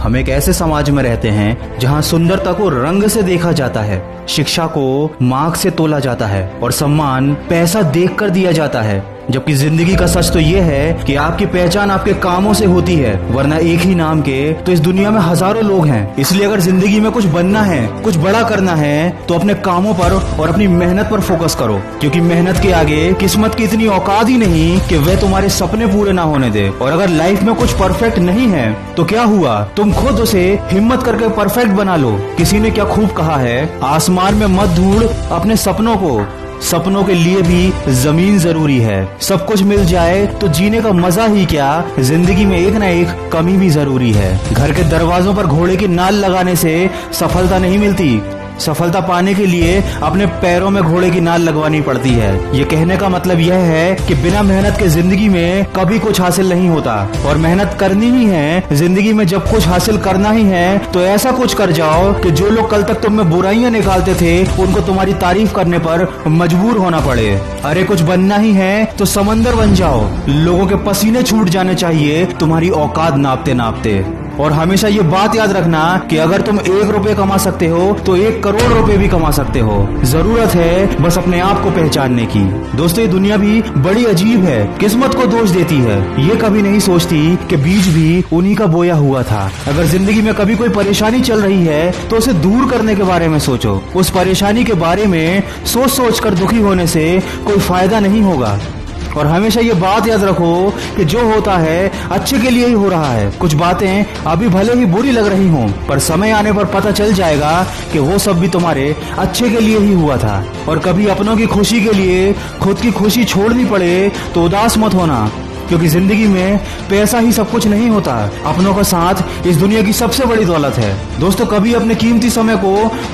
हम एक ऐसे समाज में रहते हैं जहाँ सुंदरता को रंग से देखा जाता है, शिक्षा को मार्क्स से तोला जाता है और सम्मान पैसा देखकर दिया जाता है। जबकि जिंदगी का सच तो ये है कि आपकी पहचान आपके कामों से होती है, वरना एक ही नाम के तो इस दुनिया में हजारों लोग हैं। इसलिए अगर जिंदगी में कुछ बनना है, कुछ बड़ा करना है, तो अपने कामों पर और अपनी मेहनत पर फोकस करो, क्योंकि मेहनत के आगे किस्मत की इतनी औकात ही नहीं कि वह तुम्हारे सपने पूरे ना होने दे। और अगर लाइफ में कुछ परफेक्ट नहीं है तो क्या हुआ, तुम खुद उसे हिम्मत करके परफेक्ट बना लो। किसी ने क्या खूब कहा है, आसमान में मत ढूंढ अपने सपनों को, सपनों के लिए भी जमीन जरूरी है। सब कुछ मिल जाए तो जीने का मजा ही क्या, जिंदगी में एक ना एक कमी भी जरूरी है। घर के दरवाजों पर घोड़े की नाल लगाने से सफलता नहीं मिलती, सफलता पाने के लिए अपने पैरों में घोड़े की नाल लगवानी पड़ती है। ये कहने का मतलब यह है कि बिना मेहनत के जिंदगी में कभी कुछ हासिल नहीं होता, और मेहनत करनी ही है। जिंदगी में जब कुछ हासिल करना ही है तो ऐसा कुछ कर जाओ कि जो लोग कल तक तुम में बुराइयां निकालते थे उनको तुम्हारी तारीफ करने पर मजबूर होना पड़े। अरे कुछ बनना ही है तो समंदर बन जाओ, लोगों के पसीने छूट जाने चाहिए तुम्हारी औकात नापते नापते। और हमेशा ये बात याद रखना कि अगर तुम 1 रुपये कमा सकते हो तो 1 करोड़ रुपए भी कमा सकते हो। जरूरत है बस अपने आप को पहचानने की। दोस्तों, ये दुनिया भी बड़ी अजीब है, किस्मत को दोष देती है, ये कभी नहीं सोचती कि बीज भी उन्हीं का बोया हुआ था। अगर जिंदगी में कभी कोई परेशानी चल रही है तो उसे दूर करने के बारे में सोचो। उस परेशानी के बारे में सोच सोच कर दुखी होने से कोई फायदा नहीं होगा। और हमेशा ये बात याद रखो कि जो होता है अच्छे के लिए ही हो रहा है। कुछ बातें अभी भले ही बुरी लग रही हों, पर समय आने पर पता चल जाएगा कि वो सब भी तुम्हारे अच्छे के लिए ही हुआ था। और कभी अपनों की खुशी के लिए खुद की खुशी छोड़नी पड़े तो उदास मत होना, क्योंकि जिंदगी में पैसा ही सब कुछ नहीं होता, अपनों का साथ इस दुनिया की सबसे बड़ी दौलत है। दोस्तों, कभी अपने कीमती समय को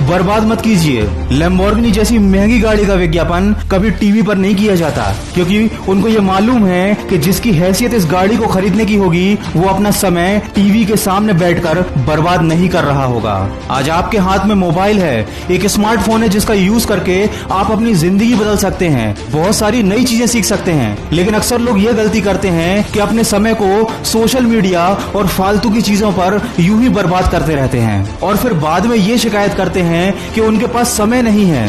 बर्बाद मत कीजिए। लैम्बोर्गिनी जैसी महंगी गाड़ी का विज्ञापन कभी टीवी पर नहीं किया जाता, क्योंकि उनको ये मालूम है कि जिसकी हैसियत इस गाड़ी को खरीदने की होगी वो अपना समय टीवी के सामने बैठकर बर्बाद नहीं कर रहा होगा। आज आपके हाथ में मोबाइल है, एक स्मार्टफोन है जिसका यूज करके आप अपनी जिंदगी बदल सकते हैं, बहुत सारी नई चीजें सीख सकते हैं। लेकिन अक्सर लोग ये गलती करते हैं कि अपने समय को सोशल मीडिया और फालतू की चीजों पर यूं ही बर्बाद करते रहते हैं, और फिर बाद में ये शिकायत करते हैं कि उनके पास समय नहीं है।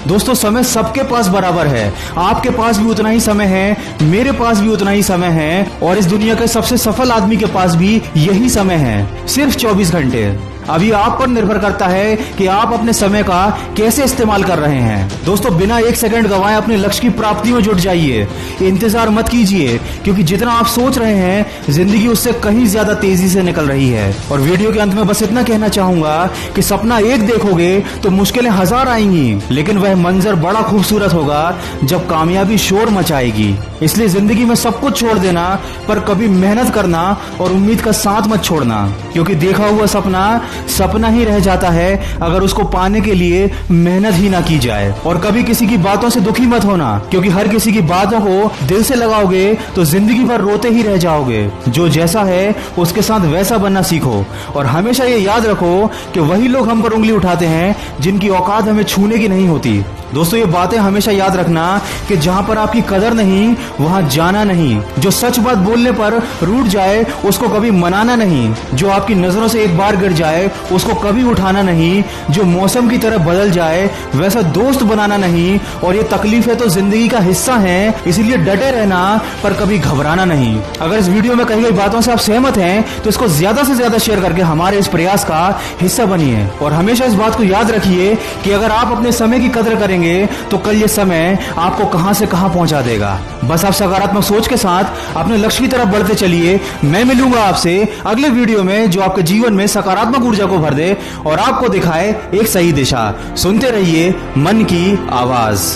दोस्तों, समय सबके पास बराबर है, आपके पास भी उतना ही समय है, मेरे पास भी उतना ही समय है, और इस दुनिया के सबसे सफल आदमी के पास भी यही समय है, सिर्फ 24 घंटे। अभी आप पर निर्भर करता है कि आप अपने समय का कैसे इस्तेमाल कर रहे हैं। दोस्तों, बिना 1 सेकंड गंवाए अपने लक्ष्य की प्राप्ति में जुट जाइए, इंतजार मत कीजिए, क्योंकि जितना आप सोच रहे हैं जिंदगी उससे कहीं ज्यादा तेजी से निकल रही है। और वीडियो के अंत में बस इतना कहना चाहूंगा कि सपना एक देखोगे तो मुश्किलें 1000 आएंगी, लेकिन वह मंजर बड़ा खूबसूरत होगा जब कामयाबी शोर मचाएगी। इसलिए जिंदगी में सब कुछ छोड़ देना, पर कभी मेहनत करना और उम्मीद का साथ मत छोड़ना, क्योंकि देखा हुआ सपना सपना ही रह जाता है अगर उसको पाने के लिए मेहनत ही ना की जाए। और कभी किसी की बातों से दुखी मत होना, क्योंकि हर किसी की बातों को दिल से लगाओगे तो जिंदगी भर रोते ही रह जाओगे। जो जैसा है उसके साथ वैसा बनना सीखो, और हमेशा ये याद रखो कि वही लोग हम पर उंगली उठाते हैं जिनकी औकात हमें छूने की नहीं होती। दोस्तों, ये बातें हमेशा याद रखना कि जहाँ पर आपकी कदर नहीं वहाँ जाना नहीं, जो सच बात बोलने पर रूठ जाए उसको कभी मनाना नहीं, जो आपकी नजरों से एक बार गिर जाए उसको कभी उठाना नहीं, जो मौसम की तरह बदल जाए वैसा दोस्त बनाना नहीं। और ये तकलीफें तो जिंदगी का हिस्सा हैं, इसीलिए डटे रहना, पर कभी घबराना नहीं। अगर इस वीडियो में कही गई बातों से आप सहमत हैं तो इसको ज्यादा से ज्यादा शेयर करके हमारे इस प्रयास का हिस्सा बनिए। और हमेशा इस बात को याद रखिए कि अगर आप अपने समय की कदर करेंगे तो कल ये समय आपको कहां से कहां पहुंचा देगा। बस आप सकारात्मक सोच के साथ अपने लक्ष्य की तरफ बढ़ते चलिए। मैं मिलूंगा आपसे अगले वीडियो में जो आपके जीवन में सकारात्मक ऊर्जा को भर दे और आपको दिखाए एक सही दिशा। सुनते रहिए मन की आवाज।